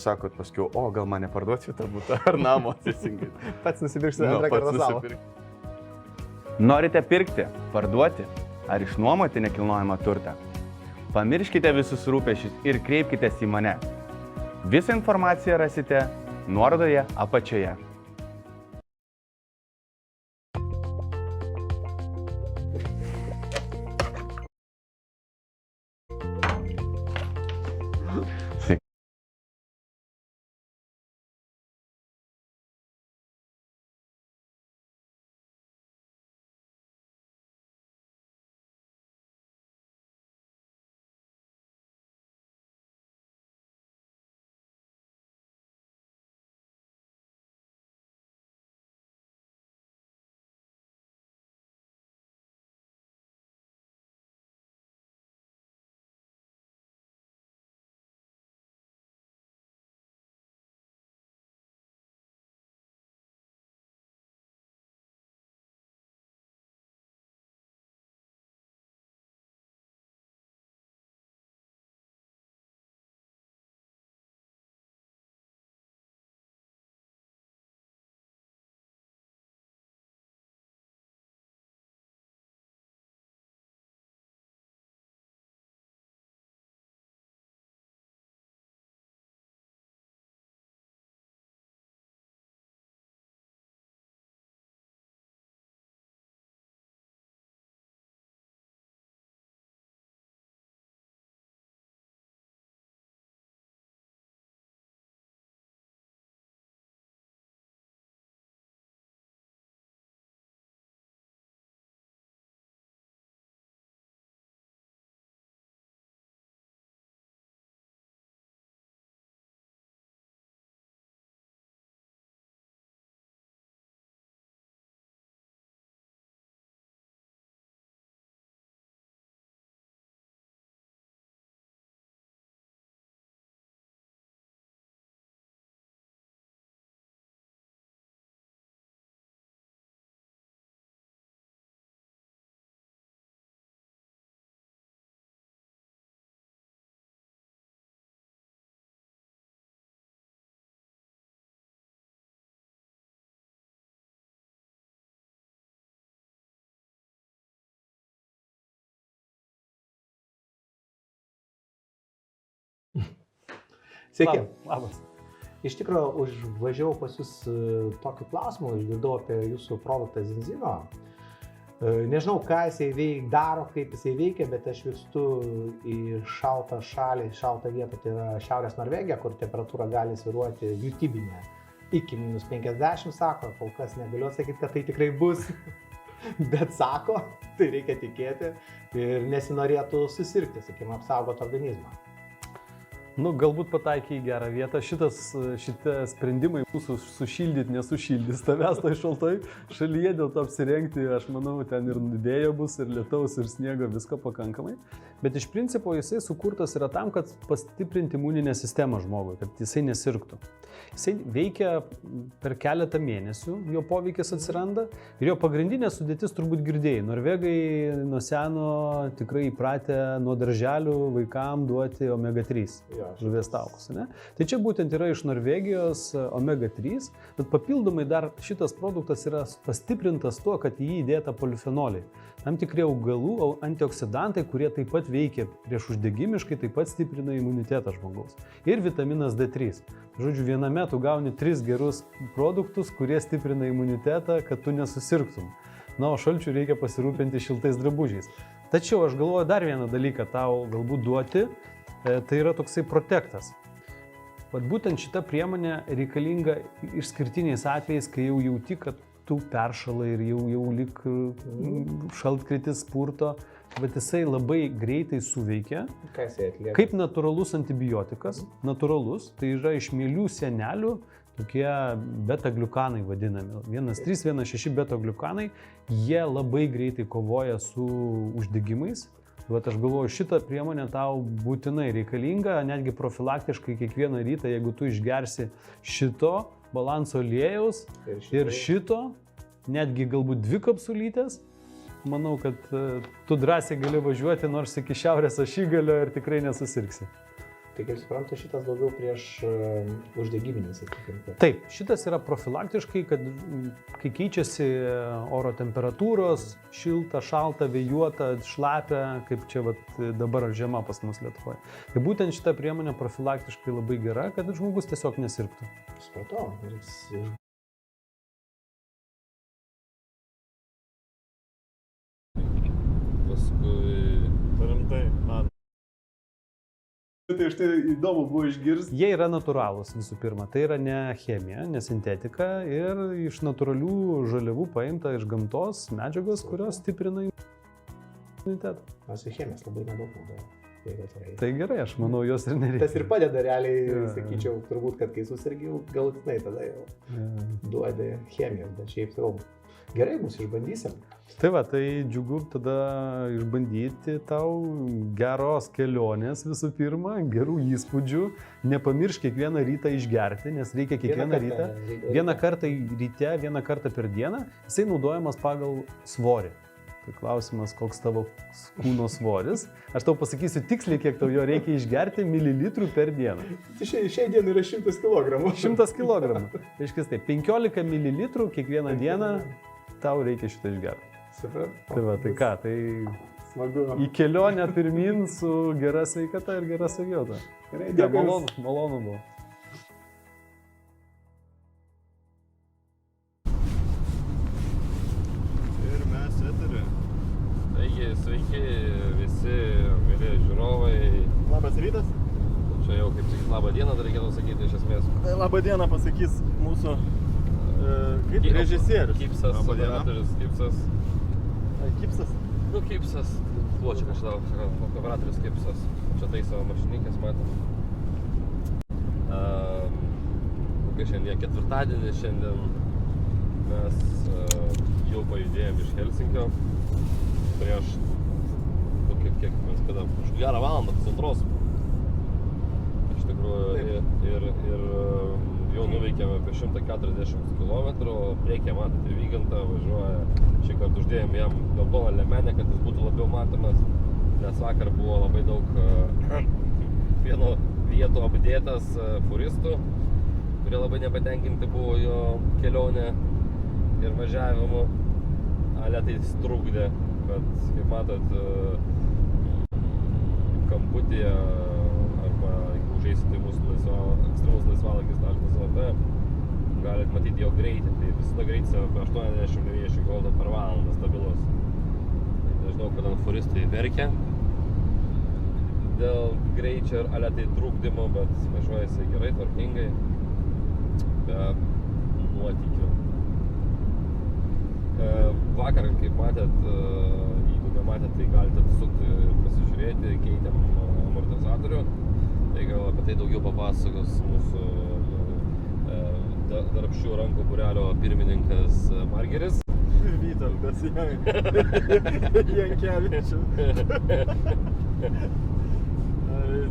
sakot paskui, o gal mane parduoti tą butą ar namą atsisingai. Pats nusipirksi antrą kartą savo. Norite pirkti, parduoti ar išnuomoti nekilnojamą turtą? Pamirškite visus rūpesčius ir kreipkitės į mane. Visą informaciją rasite nuorodoje apačioje. Sveiki. Labas. Iš tikrųjų, užvažiavau pas jūs tokiu klausimu, išgirdau apie jūsų produktą Zinzino. Nežinau, ką jisai daro, kaip jisai veikia, bet aš vykstu į šaltą šalį, šaltą vietą, tai yra Šiaurės Norvegija, kur temperatūra gali svyruoti jutybinė iki -50, sako, kol kas negaliu sakyti, kad tai tikrai bus, bet sako, tai reikia tikėti ir nesinorėtų susirgti, sakykime, apsaugot organizmą. Nu, galbūt pataikai į gerą vietą. Šitie sprendimai mūsų sušildyti nesušildys tavęs toj šaltoj šalyje, dėl to apsirengti, aš manau, ten ir vėjo bus, ir lietaus, ir sniego, visko pakankamai. Bet iš principo jisai sukurtas yra tam, kad pastiprinti imuninę sistemą žmogui, kad jisai nesirgtų. Jisai veikia per keletą mėnesių, jo poveikis atsiranda ir jo pagrindinė sudėtis turbūt girdėjai. Norvegai nuo seno tikrai įpratę nuo darželių vaikam duoti omega-3 žuvies taukus. Ne? Tai čia būtent yra iš Norvegijos omega-3, bet papildomai dar šitas produktas yra pastiprintas tuo, kad į jį įdėta polifenoliai. Tam tikri augalų antioksidantai, kurie taip pat veikia prieš uždegimiškai, taip pat stiprina imunitetą žmogaus. Ir vitaminas D3. Žodžiu, viename tu gauni 3 gerus produktus, kurie stiprina imunitetą, kad tu nesusirgtum. Na, o šalčių reikia pasirūpinti šiltais drabužiais. Tačiau aš galvoju dar vieną dalyką tau galbūt duoti, tai yra toksai protektas. Vat būtent šita priemonė reikalinga išskirtiniais atvejais, kai jau jauti, kad tu peršalai ir jau lik šaltkritis spurto, bet jisai labai greitai suveikia. Ką jisai atlieka? Kaip natūralus antibiotikas. Natūralus, tai yra iš mielių sienelių tokie beta-gliukanai vadinami. 1,3, 1,6 beta-gliukanai. Jie labai greitai kovoja su uždegimais. Vat aš galvoju, šitą priemonę tau būtinai reikalinga, netgi profilaktiškai kiekvieną rytą, jeigu tu išgersi šito balanso aliejaus ir šito, netgi galbūt 2 kapsulytės, manau, kad tu drąsiai gali važiuoti nors iki šiaurės ašigalio ir tikrai nesusirgsi. Tai kaip suprantu, šitas daugiau prieš uždegiminį, sakykime. Taip, šitas yra profilaktiškai, kad kai keičiasi oro temperatūros, šilta, šalta, vėjuota, šlapia, kaip čia dabar žiema pas mus Lietuvoje. Tai būtent šita priemonė profilaktiškai labai gera, kad žmogus tiesiog nesirgtų. Supratau. Paskui rimtai, man. Tai štai įdomu buvo išgirsti. Jie yra natūralūs visų pirma, tai yra ne chemija, ne sintetika ir iš natūralių žaliavų paimta iš gamtos medžiagos, kurios stiprina imunitetą. Nors ir chemijos labai nedaug naudoja. Tai gerai, aš manau, jos ir nereikia. Tas ir padeda realiai, sakyčiau, turbūt, kad kai susirgiau, galutinai tada jau duoda chemijos, bet šiaip jau gerai, mus išbandysim. Tai va, tai džiugu tada išbandyti tau geros kelionės visų pirma, gerų įspūdžių. Nepamiršk kiekvieną rytą išgerti, nes reikia kiekvieną rytą. Vieną kartą ryte, vieną kartą per dieną. Jisai naudojamas pagal svorį. Tai klausimas, koks tavo kūno svoris. Aš tau pasakysiu tiksliai, kiek tau jo reikia išgerti mililitrų per dieną. Šiai dienai yra 100 kg. 100 kg. Reiškia taip, 15 mililitrų kiekvieną dieną tau reikia šitą išgerti. Suprantu. Tai va, tai ką, tai smagu. Į kelionę pirmin su gera sveikata ir gera savijauta. Gerai, Ja, dėkui. malonu buvo. Ir mes eterį. Taigi, sveiki visi mėly žiūrovai. Labas rytas. Čia jau kaip sakyt labą dieną, dar reikėtų sakyti iš esmės. Labą dieną pasakys mūsų režisierius. Kipsas, Labą dieną. operatorius Kipsas. Kipsas. Nu, Kipsas. Buvo čia kažkada operatorius Kipsas. Čia taiso mašininkės, matom. Kokia šiandien ketvirtadienį, šiandien mes jau pajudėjom iš Helsinkio. Prieš, kiek mes kada, už gerą valandą, pusantros. Iš tikrųjų, ir jau nuveikėme apie 140 km, priekyje matote Vygantą, važiuoja. Šį kartą uždėjom jam geltoną liemenę, kad jis būtų labiau matomas, nes vakar buvo labai daug vieno vietų apdėtas furistų, kurie labai nepatenkinti buvo jo kelionė ir važiavimu. Ale tai trukdė, bet kaip matot, kamputyje arba jeigu užeisite į mūsų ekstremus laisvalakis.lt, galit matyti jo greitį. Tai visada greitis apie 80-90 km per valandą stabilus. Tai nežinau, kodėl furistai verkia dėl greičio ir ale tai trukdymo, bet važiuoja jisai gerai, tvarkingai, be nuotykių. Vakar, kaip matėt, jeigu nematėt, tai galite atsisukti ir pasižiūrėti, keitėm amortizatorių. Tai gal apie tai daugiau papasakos mūsų darbščių rankų būrelio pirmininkas Margeris. Vytaldas Jankevičius.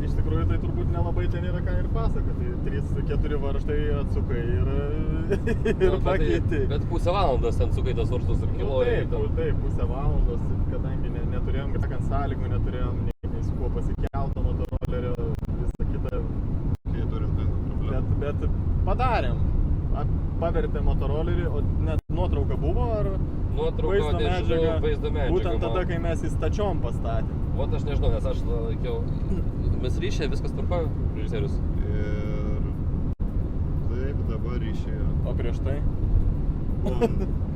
Iš tikrųjų, tai turbūt nelabai ten yra ką ir pasakoti. 3-4 varžtai atsukai ir pakeiti. Bet pusę valandos ten sukai tas varžtus ir kiloja. Taip, pusę valandos, kadangi neturėjom, kaip sakant, sąlygų, neturėjom nei su kuo pasikelto motorolerio, visą kitą. Tai turim ten problemą. Bet padarėm. Pavertė motorolerį, o net nuotrauka buvo, ar Nuotrauka, nežinau, vaizdo medžiaga. Būtent tada, kai mes į stačiom pastatėm. Vat aš nežinau, nes aš laikiau, mes ryšė, viskas tvarkojo, režisierius. Ir taip, dabar ryšėjo. O prieš tai?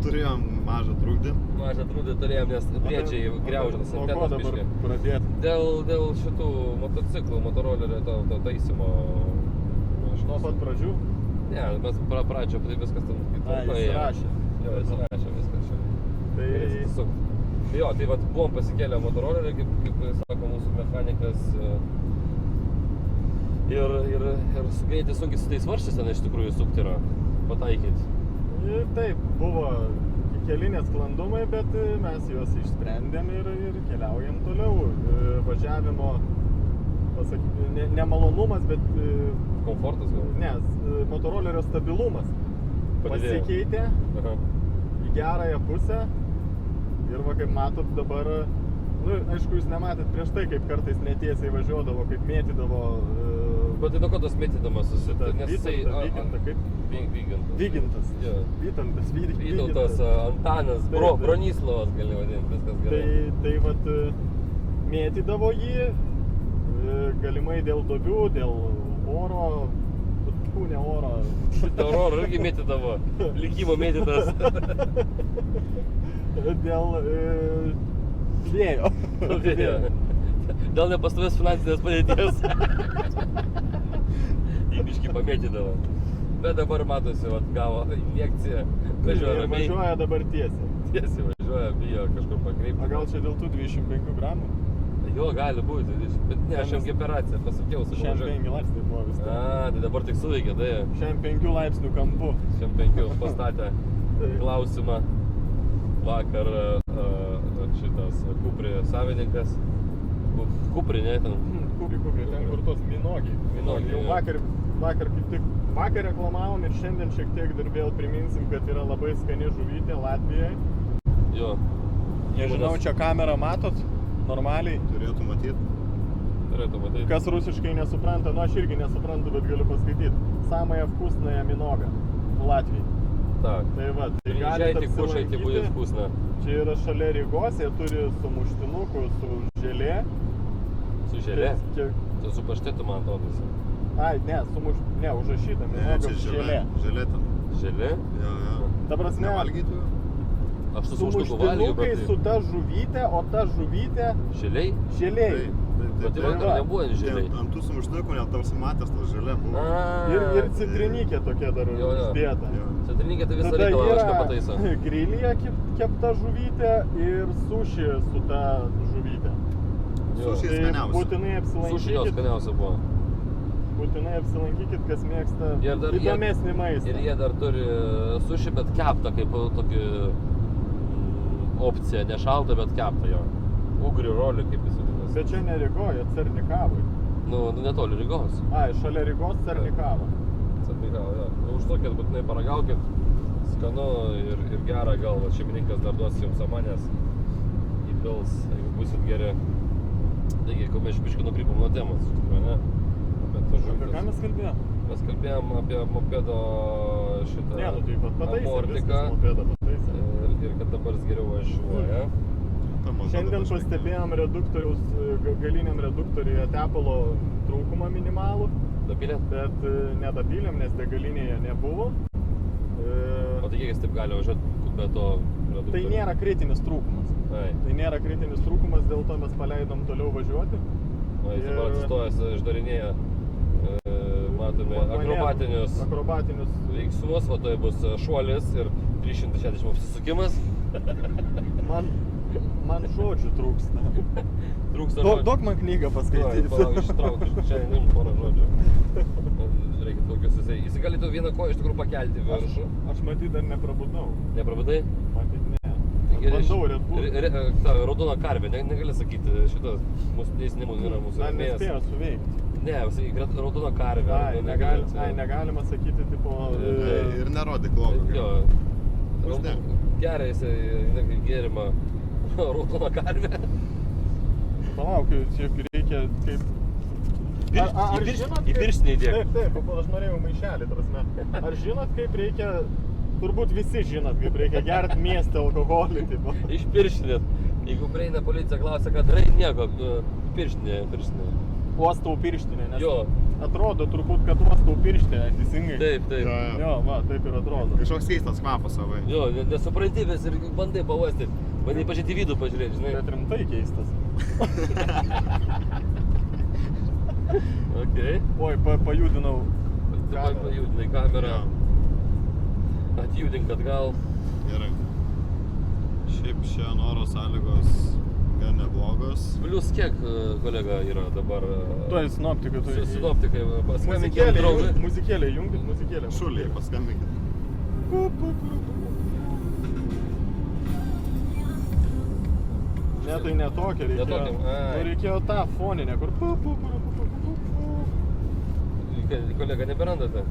Turėjom mažą trukdį. Mažą trūdį turėjom, nes priedžiai griaužtas Nuo ko dabar pradėti? Dėl šitų motociklų, motorolerio to taisymo. Nuo pat pradžių? Ne, mes pradžio, tai viskas ten Jis rašė. Jo, jis rašė viskas čia. Tai Jo, tai vat buvom pasikėlę motorolerį, kaip sako mūsų mechanikas. Ir greitai sunkiai su tais varžčiais ten iš tikrųjų sukti yra, pataikyti. Taip, buvo kelinės sklandumai, bet mes juos išsprendėm ir keliaujam toliau. Važiavimo, nemalonumas, bet Komfortas gal? nes motorolerio stabilumas pasikeitė į gerąją pusę ir va, kaip matot dabar, aišku, jūs nematėt prieš tai, kaip kartais netiesiai važiuodavo, kaip mėtydavo Bet tai nuo ko tas mėtydamas susitė? Nes jisai... Vyginta, kaip? Vygintas. Vygintas. Jo. Vytantas, Vytautas, Antanas, Taip. Bronislavas gali vadinti, viskas gerai. Tai vat mėtydavo jį, galimai dėl duobių, dėl oro, ne oro. Šitą oro irgi mėtydavo, likimo mėtytas. Dėl vėjo. Dėl nepastovės finansinės padėties. Įbiškį pamėtydavo. Bet dabar matosi, vat, gavo injekciją, važiuoja ramiai. Važiuoja dabar tiesiai. Tiesiai važiuoja, bijo kažkur pakreipti. O gal čia dėl tų 25 gramų? Jo, gali būti, bet ne, aš jam operaciją pasakiau, sakau, Šiandien 5 laipsniai buvo vis tiek. Tai dabar tik suveikė, tai Šiandien 5 laipsnių kampu. šiam 5 pastatė klausimą. Vakar šitas Kupri savininkas. Kupri, ne, ten. Kupri, ten kur tos minogiai. Minogiai, Jau jo. vakar kaip tik, vakar reklamavom ir šiandien šiek tiek dar vėl priminsim, kad yra labai skani žuvytė Latvijai. Jo. Nežinau, čia kamerą matot? Normaliai. Turėtų matyti. Turėtų matyti. Kas rusiškai nesupranta, nu aš irgi nesuprantu, bet galiu paskaityti. Samая вкусная минога в Latvijai. Так. Tai va, tai Приезжайте, galit кушайте, будет apsilankyti. вкусно. Čia yra šalia Rygos, jie turi su muštinuku, su želė. Su želė? Kiek- Tai su paštetu, man atrodo. Ai, ne, ne, užrašyta, minoga želė. Želė ten. Želė? Jo. Ta prasme, Nevalgytų. Aš su su muštinuku valgiau, muštinukai, bet su ta žuvytė, o ta žuvytė želiai? želėjai. Bet tai vakar va. nebuvo želiai. Ant tų sumuštinukų net tarsi matęs tas želė buvo. Ir citrinikė tokia dar Jo. uždėta. Jo. Citrinikė tai visą Tada reikalą kažką yra pataiso. grilyje kepta žuvytė ir suši su ta žuvytė. Jo. Sushi Tai skaniausia. būtinai Suši jos apsilankykit, skaniausia buvo. kas mėgsta Ir dar įdomesnį maistą. Ir jie dar turi suši, bet keptą kaip tokį opciją, ne šaltą, bet keptą jo. Ugrių rolį, kaip jis vadinasi. Bet čia ne Rygoje, Cernikavai. Nu, netoli Rygos. Ai, šalia Rygos Cernikava. Cernikava, jo. Užsukit, būtinai paragaukit. Skanu ir gera gal. Šeimininkas dar duos jums samanės. Įpils, jeigu būsit geri. Taigi, ko mes biškį nukrypom nuo temos, iš tikrųjų, ne? Apie tas Apie ką žuvis. mes kalbėjom? Mes kalbėjom apie mopedo šitą Ne, nu tai pataisė, abortiką. viskas mopėdą pataisė. Ir kad dabar jis geriau važiuoja. Šiandien pastebėjom galiniam reduktoriuje tepalo trūkumą minimalų, Dapylė? bet nedapylėm, nes degalinėje nebuvo. O tai kiek jis taip gali važiuoti be to reduktorio? Tai nėra kritinis trūkumas. Ai. Tai nėra kritinis trūkumas, dėl to mes paleidom toliau važiuoti. O jis dabar Ir- atsistojęs išdarinėja, matome, akrobatinius veiksmus, o tai bus šuolis ir 360 apsisukimas. Man žodžių trūksta. Trūksta Duok man knygą paskaityti. Palauk, ištrauk iš čia, neim porą žodžių. Reikia tokius jisai galėtų vieną koją iš tikrųjų pakelti į viršų. Aš matyt dar neprabudau. Neprabudai? Matyt ne. Taigi, Bandau Red Bull. Ta raudona karvė, negali sakyti, šitas mūsų teisinimus yra mūsų Dar rėmėjas. nespėjo suveikti. Ne, sakyk, raudona karvė. Ai, negalima sakyti, tipo... Ir nerodyk logo. Jo. Uždek. Gerai jisai gėrimą raudona karvė. Palauk, čia reikia kaip... Į pirštinį įdėk. Taip, aš norėjau maišelį, prasme. Ar žinot, kaip reikia... Turbūt visi žinot, kaip reikia gerti mieste alkoholį, tipo. Iš pirštinės. Jeigu prieina policija klausia, kad darai nieko, pirštinė. Uostau pirštinę, nes Jo. atrodo turbūt, kad uostau pirštinę, teisingai. Taip. Jo, va, taip ir atrodo. Kažkoks keistas kvapas savai. Jo, nesupranti vis ir bandai pavasti. Bandai pažiūrėti į vidų pažiūrėti, žinai. Bet rimtai keistas. Okei. Oi, pajudinau. Dabar pajudinai kamerą. Atjudink atgal. Gerai. Šiaip šiandien oro sąlygos gan neblogos. Plius kiek, kolega, yra dabar... Tuoj sinoptikai, tuoj. Sinoptikai, paskambinkime draugui. Muzikėlė, jungit muzikėlę. Šuliai, paskambinkit. Ne, tai ne tokia reikėjo. tokia, ai. Nu, reikėjo tą foninę, kur... Kolega, neberandate?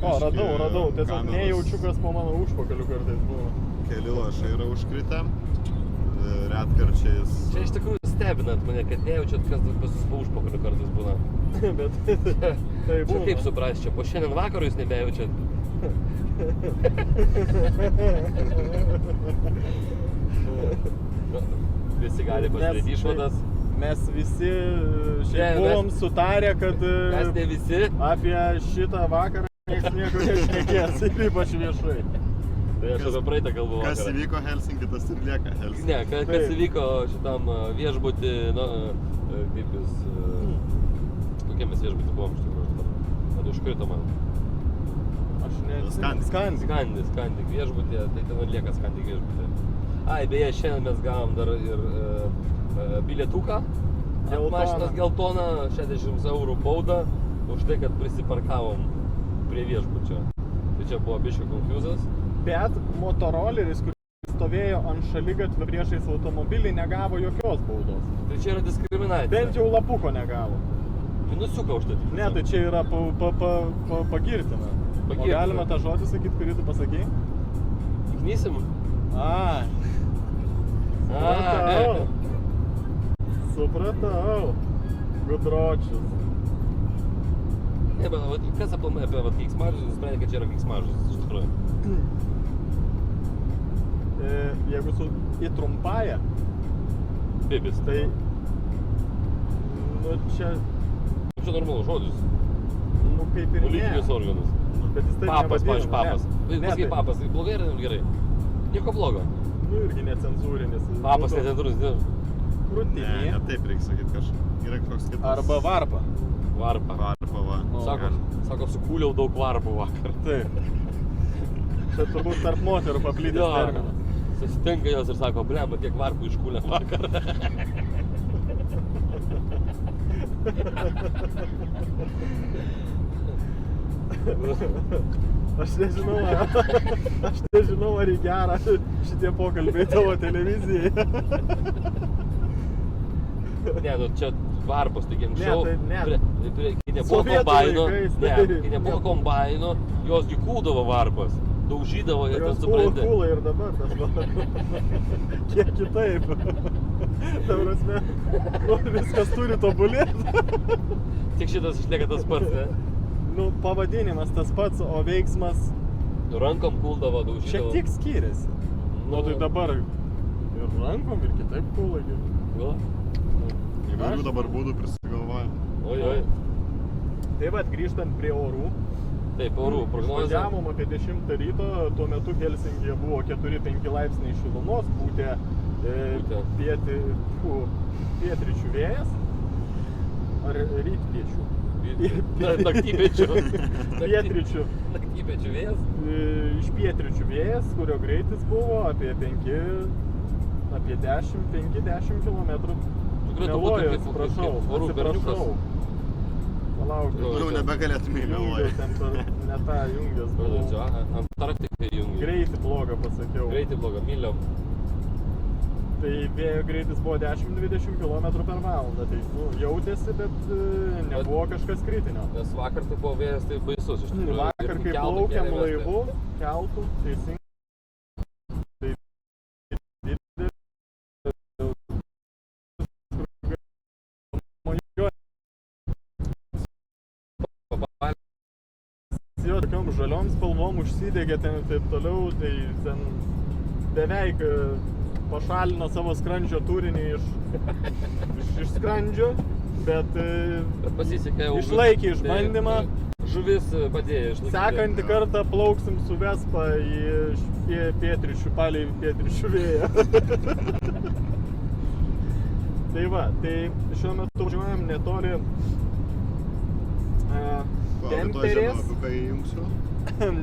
O, radau. Tiesiog Kameros. nejaučiu, kas po mano užpakaliu kartais buvo. Keli lašai yra užkritę. Retkarčiais. Čia iš tikrųjų stebinat mane, kad nejaučiat, kas pas jūs po užpakalio kartais būna. Bet tai Čia būna. kaip suprast, čia po šiandien vakarų jūs nebejaučiat. Visi gali pasidaryti išvadas. Mes visi Ne, šiaip buvom sutarę, kad Mes ne visi. apie šitą vakarą niekas nieko nešnekės, ir ypač viešai. Tai aš apie praeitą kalbu Kas vakarą. įvyko Helsinki, tas ir lieka Helsinki. Ne, kas Taip. įvyko šitam viešbutį, nu, kaip jis, kokie mes viešbutį buvom iš tikrųjų dabar. Kad užkrito man. Aš ne... Skandik. Skandik viešbutį, tai ten ir lieka Skandik viešbutį. Ai, beje, šiandien mes gavom dar ir bilietuką. Ant Geltoną. mašinos geltoną, 60 eurų baudą už tai, kad prisiparkavom prie viešbučio. Tai čia buvo biškio konfuzas. Bet motoroleris, kuris stovėjo ant šaligatvio priešais automobilį, negavo jokios baudos. Tai čia yra diskriminacija. Bent jau lapuko negavo. Minusiuką už tai. Ne, tai čia yra pagirtina. O Pagirtina. galima tą žodį sakyti, kurį tu pasakei? Knysim? Ai. Supratau. Gudročius. Ne, bet vat, kas aplamai apie keiksmažodžius, nusprendė, kad čia yra keiksmažodis iš tikrųjų. Jeigu su į trumpąją, Bibis. tai... Nu, čia... Čia normalus žodis. Nu, kaip ir ne. Politinis organas. Bet jis taip Papas, nevadino, pavyzdžiui, papas. ne. Ne, Pasakai tai- papas, tai blogai ar gerai? Nieko blogo. Nu, irgi necenzūrinis. Papas Nu, necenzūrinis, ne? Ne, Krūtinė. ne taip reikia sakyti kažką. Yra koks kitas. Arba varpa. Varpa. Varpa, va. Sako, sukūliau daug varpų vakar. Taip. Čia turbūt tarp moterų paplitęs terminas. Susitinka jos ir sako, blemba, kiek varpų iškūlė vakar. Aš nežinau, ar į gerą šitie pokalbiai tavo televizijai. Ne, nu čia varpos, taigi anksčiau, Ne. kai nebuvo Sovietų kombaino, laikais, ne, tai- kai nebuvo kombaino, jos gi kūdavo varpas, daužydavo ir ten Jos buvo supranti. kūlai ir dabar tas va. Kiek kitaip. Ta prasme, nu, viskas turi tobulėti. Tik šitas išlieka tas pats, ne? Nu, pavadinimas tas pats, o veiksmas Rankom kūldavo, daužydavo. šiek tiek skiriasi. Nu, tai dabar ir rankom, ir kitaip kūlai. Nu, Įvairių dabar būdų prisigalvoja. oi. Tai va, grįžtant prie orų. Taip, orų prognozė. Išvažiavom apie 10 ryto, tuo metu Helsinkyje buvo 4-5 laipsniai šilumos, pūtė pietryčių vėjas. Ar rytpiečių? Naktypiečių. Pietryčių. Naktypiečių vėjas. Iš pietryčių vėjas, kurio greitis buvo apie 5-10 km. Turėtų būti kaip orų berniukas. Palauk, Jau nebegalėtume įgalvoti. Ne tą jungęs Čia buvau. Antarktikai jungia. Greitį blogą pasakiau. Greitį blogą, myliam. Tai vėjo greitis buvo 10-20 km per valandą. Tai nu, jautėsi, bet nebuvo kažkas kritinio. Nes vakar tai buvo vėjas, tai baisus iš tikrųjų. Vakar, kai Keltų plaukėm kėlėmės, tai- laivu, keltų, teisingai. Jo, tokiom žaliom spalvom užsidegė ten ir taip toliau, tai ten beveik pašalino savo skrandžio turinį iš skrandžio, bet Pasisekė jau. išlaikė išbandymą. Žuvis padėjo išlaikyti. Sekantį kartą plauksim su Vespa į pietryčių, palei pietryčių vėją. Tai va, tai šiuo metu važiuojam netoli Rytoj Temperės, žemėlapiuką įjungsiu.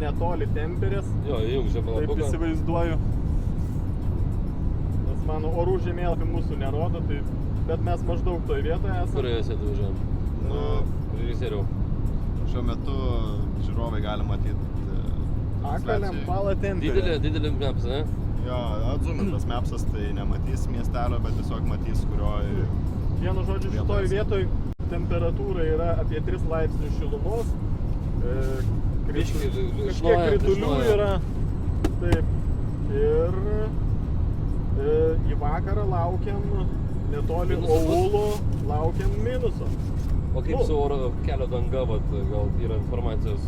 netoli Temperės, Jo, įjungs taip žemėlapiuką. įsivaizduoju. Nes mano orų žemėlapį mūsų nerodo, tai, bet mes maždaug toj vietoje esame. Kurioje sėdė važiuojam? Nu, Režisieriau. šiuo metu žiūrovai gali matyti Akalėm palą Temperę. Didelė maps, ne? Jo, atzumintas mapsas, tai nematys miestelio, bet tiesiog matys, kurioje... Vienu žodžiu, šitoj vietoj temperatūra yra apie 3 laipsnius šilumos. Biškį Kažkiek kritulių yra. Taip. Ir į vakarą laukiam netoli Minusas bus? Ouluo laukiam minuso. O kaip Nu. su oro kelio danga, vat, gal yra informacijos,